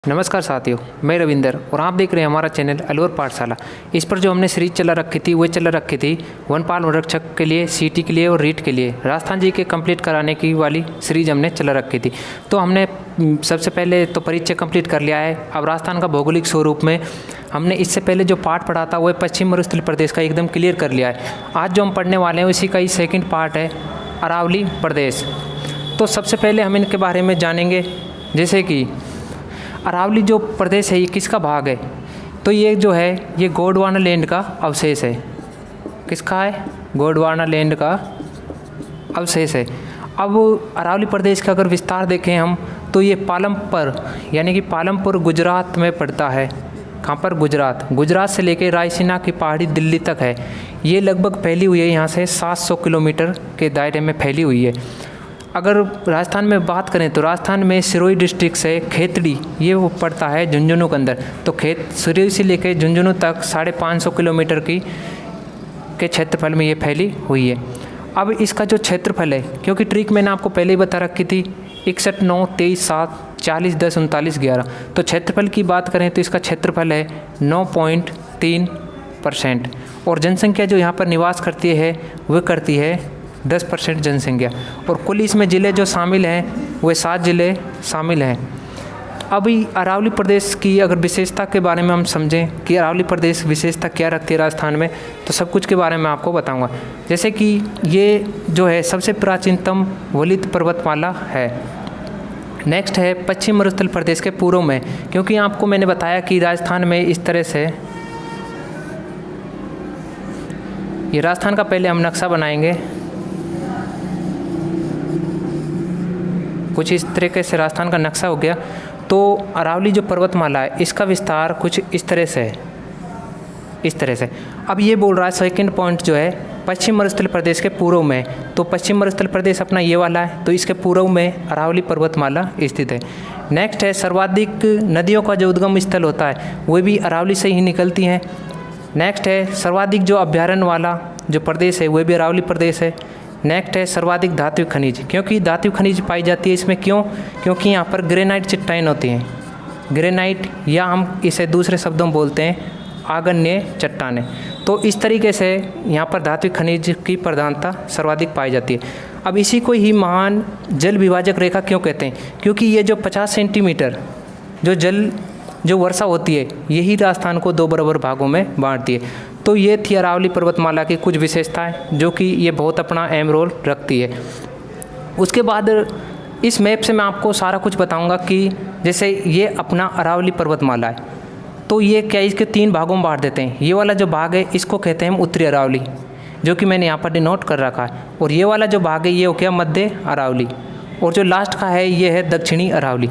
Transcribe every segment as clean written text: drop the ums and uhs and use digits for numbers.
नमस्कार साथियों, मैं रविंदर और आप देख रहे हैं हमारा चैनल अलवर पाठशाला। इस पर जो हमने सीरीज चला रखी थी वो चला रखी थी वनपाल वनरक्षक के लिए, सीटी के लिए और रीट के लिए राजस्थान जी के कंप्लीट कराने की वाली सीरीज हमने चला रखी थी। तो हमने सबसे पहले तो परिचय कंप्लीट कर लिया है। अब राजस्थान का भौगोलिक स्वरूप में हमने इससे पहले जो पार्ट पढ़ा था वो पश्चिम मरुस्थलीय प्रदेश का एकदम क्लियर कर लिया है। आज जो हम पढ़ने वाले हैं उसी का ही सेकेंड पार्ट है अरावली प्रदेश। तो सबसे पहले हम इनके बारे में जानेंगे, जैसे कि अरावली जो प्रदेश है ये किसका भाग है। तो ये जो है ये गोंडवाना लैंड का अवशेष है। किसका है? गोंडवाना लैंड का अवशेष है। अब अरावली प्रदेश का अगर विस्तार देखें हम तो ये पालमपुर यानी कि पालमपुर गुजरात में पड़ता है। कहाँ पर? गुजरात से लेकर रायसीना की पहाड़ी दिल्ली तक है। ये लगभग फैली हुई है, यहाँ से 700 किलोमीटर के दायरे में फैली हुई है। अगर राजस्थान में बात करें तो राजस्थान में सिरोही डिस्ट्रिक्ट से खेतड़ी ये वो पड़ता है झुंझुनू के अंदर। तो सिरोही से लेकर झुंझुनू तक 550 किलोमीटर के क्षेत्रफल में ये फैली हुई है। अब इसका जो क्षेत्रफल है, क्योंकि ट्रिक मैंने आपको पहले ही बता रखी थी 61, 9, 23, 7, 40, 10, 39, 11। तो क्षेत्रफल की बात करें तो इसका क्षेत्रफल है 9.3%। और जनसंख्या जो यहाँ पर निवास करती है वह करती है 10% जनसंख्या। और कुल इसमें ज़िले जो शामिल हैं वे 7 ज़िले शामिल हैं। अभी अरावली प्रदेश की अगर विशेषता के बारे में हम समझें कि अरावली प्रदेश विशेषता क्या रखती है राजस्थान में, तो सब कुछ के बारे में आपको बताऊंगा। जैसे कि ये जो है सबसे प्राचीनतम वलित पर्वतमाला है। नेक्स्ट है पश्चिम मरुस्थलीय प्रदेश के पूर्व में, क्योंकि आपको मैंने बताया कि राजस्थान में इस तरह से ये राजस्थान का पहले हम नक्शा बनाएंगे। कुछ इस तरीके से राजस्थान का नक्शा हो गया। तो अरावली जो पर्वतमाला है इसका विस्तार कुछ इस तरह से है, इस तरह से। अब ये बोल रहा है सेकंड पॉइंट जो है पश्चिम मरुस्थलीय प्रदेश के पूर्व में। तो पश्चिम मरुस्थलीय प्रदेश अपना ये वाला है, तो इसके पूर्व में अरावली पर्वतमाला स्थित है। नेक्स्ट है सर्वाधिक नदियों का जो उद्गम स्थल होता है वो भी अरावली से ही निकलती हैं। नेक्स्ट है सर्वाधिक जो अभ्यारण्य वाला जो प्रदेश है वह भी अरावली प्रदेश है। नेक्स्ट है सर्वाधिक धात्विक खनिज, क्योंकि धात्विक खनिज पाई जाती है इसमें। क्योंकि यहाँ पर ग्रेनाइट चट्टान होती हैं। ग्रेनाइट या हम इसे दूसरे शब्दों में बोलते हैं आग्नेय चट्टानें। तो इस तरीके से यहाँ पर धात्विक खनिज की प्रधानता सर्वाधिक पाई जाती है। अब इसी को ही महान जल विभाजक रेखा क्यों कहते हैं? क्योंकि ये जो 50 सेंटीमीटर जो वर्षा होती है यही राजस्थान को 2 बराबर भागों में बांटती है। तो ये थी अरावली पर्वतमाला की कुछ विशेषताएं जो कि ये बहुत अपना अहम रोल रखती है। उसके बाद इस मैप से मैं आपको सारा कुछ बताऊंगा कि जैसे ये अपना अरावली पर्वतमाला है तो ये क्या इसके 3 भागों में बांट देते हैं। ये वाला जो भाग है इसको कहते हैं हम उत्तरी अरावली, जो कि मैंने यहाँ पर डिनोट कर रखा है। और ये वाला जो भाग है ये हो गया मध्य अरावली, और जो लास्ट का है ये है दक्षिणी अरावली।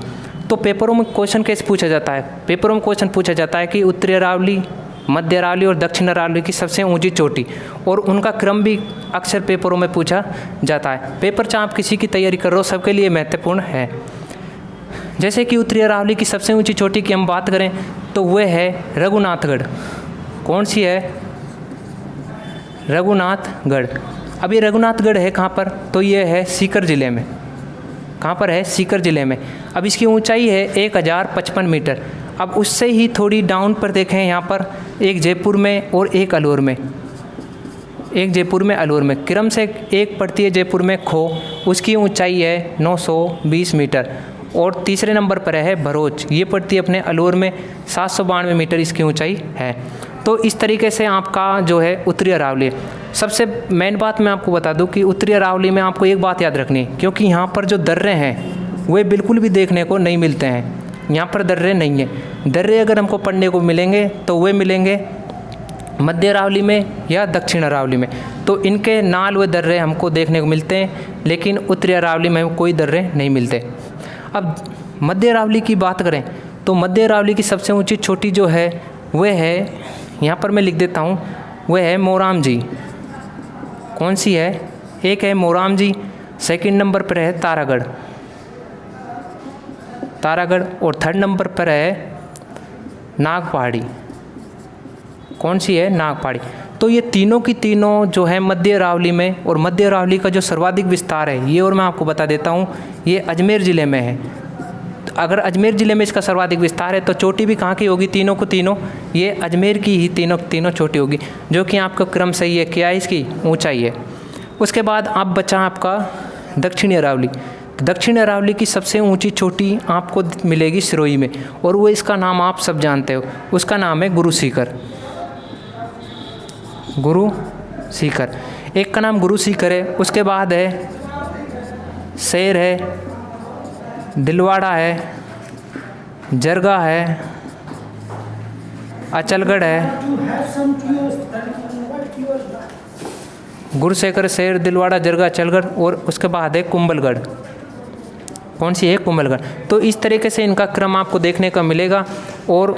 तो पेपरों में क्वेश्चन कैसे पूछा जाता है? पेपरों में क्वेश्चन पूछा जाता है कि उत्तरी अरावली, मध्य अरावली और दक्षिण अरावली की सबसे ऊंची चोटी, और उनका क्रम भी अक्सर पेपरों में पूछा जाता है। पेपर चाहे आप किसी की तैयारी कर रहे हो सबके लिए महत्वपूर्ण है। जैसे कि उत्तरी अरावली की सबसे ऊंची चोटी की हम बात करें तो वह है रघुनाथगढ़। कौन सी है? रघुनाथगढ़। अब ये रघुनाथगढ़ है कहाँ पर? तो ये है सीकर ज़िले में। कहाँ पर है? सीकर ज़िले में। अब इसकी ऊंचाई है 1055 मीटर। अब उससे ही थोड़ी डाउन पर देखें, यहाँ पर एक जयपुर में और एक अलवर में, अलवर में क्रम से एक पड़ती है जयपुर में खो, उसकी ऊंचाई है 920 मीटर। और तीसरे नंबर पर है भरोच, ये पड़ती है अपने अलवर में, 792 मीटर इसकी ऊंचाई है। तो इस तरीके से आपका जो है उत्तरी अरावली। सबसे मेन बात मैं आपको बता दूं कि उत्तरी अरावली में आपको एक बात याद रखनी है, क्योंकि यहाँ पर जो दर्रे हैं वे बिल्कुल भी देखने को नहीं मिलते हैं। यहाँ पर दर्रे नहीं हैं। दर्रे अगर हमको पढ़ने को मिलेंगे तो वे मिलेंगे मध्य अरावली में या दक्षिण अरावली में। तो इनके नाल व दर्रे हमको देखने को मिलते हैं, लेकिन उत्तरी अरावली में कोई दर्रे नहीं मिलते। अब मध्य अरावली की बात करें तो मध्य अरावली की सबसे ऊंची चोटी जो है वह है, यहाँ पर मैं लिख देता हूँ, वह है मोराम जी। कौन सी है? एक है मोराम जी, सेकंड नंबर पर है तारागढ़, और थर्ड नंबर पर है नागपहाड़ी। कौन सी है? नागपहाड़ी। तो ये तीनों की तीनों जो है मध्य अरावली में, और मध्य अरावली का जो सर्वाधिक विस्तार है ये और मैं आपको बता देता हूँ ये अजमेर ज़िले में है। अगर अजमेर ज़िले में इसका सर्वाधिक विस्तार है तो चोटी भी कहाँ की होगी, तीनों को तीनों ये अजमेर की ही तीनों चोटी होगी, जो कि आपका क्रम सही है, क्या है इसकी ऊंचाई है। उसके बाद अब बचा आपका दक्षिणी अरावली। दक्षिणी अरावली की सबसे ऊंची चोटी आपको मिलेगी सिरोही में, और वो इसका नाम आप सब जानते हो, उसका नाम है गुरु सीकर। गुरु सीकर, एक का नाम गुरु सीकर है। उसके बाद है शेर है, दिलवाड़ा है, जरगा है, अचलगढ़ है। गुरुशेखर, शेर, दिलवाड़ा, जरगा, अचलगढ़, और उसके बाद है कुंभलगढ़। कौन सी है, कुंभलगढ़। तो इस तरीके से इनका क्रम आपको देखने का मिलेगा, और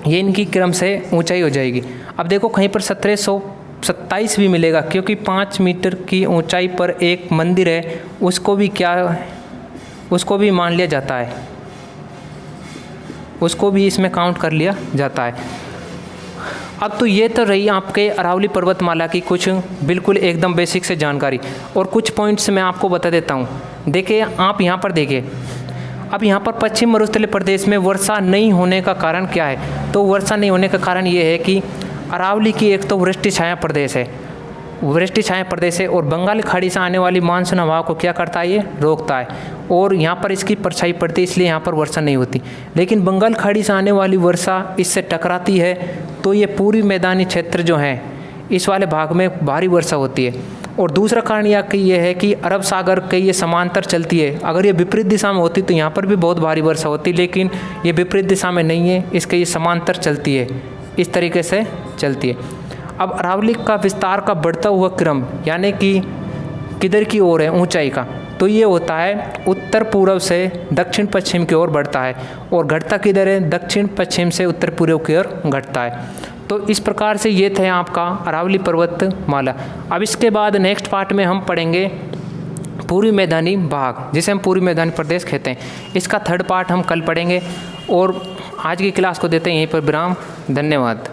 ये इनकी क्रम से ऊंचाई हो जाएगी। अब देखो कहीं पर 1727 भी मिलेगा, क्योंकि 5 मीटर की ऊंचाई पर एक मंदिर है, उसको भी मान लिया जाता है, उसको भी इसमें काउंट कर लिया जाता है। अब तो ये तो रही आपके अरावली पर्वतमाला की कुछ बिल्कुल एकदम बेसिक से जानकारी, और कुछ पॉइंट्स मैं आपको बता देता हूँ। देखिए आप यहाँ पर देखिए, अब यहाँ पर पश्चिम मरुस्थलीय प्रदेश में वर्षा नहीं होने का कारण क्या है, तो वर्षा नहीं होने का कारण ये है कि अरावली की एक तो वृष्टि छाया प्रदेश है, और बंगाल खाड़ी से आने वाली मानसून हवा को क्या करता है, ये रोकता है, और यहाँ पर इसकी परछाई पड़ती है, इसलिए यहाँ पर वर्षा नहीं होती। लेकिन बंगाल खाड़ी से आने वाली वर्षा इससे टकराती है, तो ये पूरी मैदानी क्षेत्र जो है इस वाले भाग में भारी वर्षा होती है। और दूसरा कारण ये है कि अरब सागर के ये समांतर चलती है, अगर ये विपरीत दिशा में होती तो यहाँ पर भी बहुत भारी वर्षा होती, लेकिन ये विपरीत दिशा में नहीं है, इसके ये समांतर चलती है, इस तरीके से चलती है। अब अरावली का विस्तार का बढ़ता हुआ क्रम, यानी कि किधर की ओर है ऊंचाई का, तो ये होता है उत्तर पूर्व से दक्षिण पश्चिम की ओर बढ़ता है, और घटता किधर है, दक्षिण पश्चिम से उत्तर पूर्व की ओर घटता है। तो इस प्रकार से ये थे आपका अरावली पर्वतमाला। अब इसके बाद नेक्स्ट पार्ट में हम पढ़ेंगे पूर्वी मैदानी भाग, जिसे हम पूर्वी मैदानी प्रदेश कहते हैं। इसका थर्ड पार्ट हम कल पढ़ेंगे, और आज की क्लास को देते हैं यहीं पर विराम। धन्यवाद।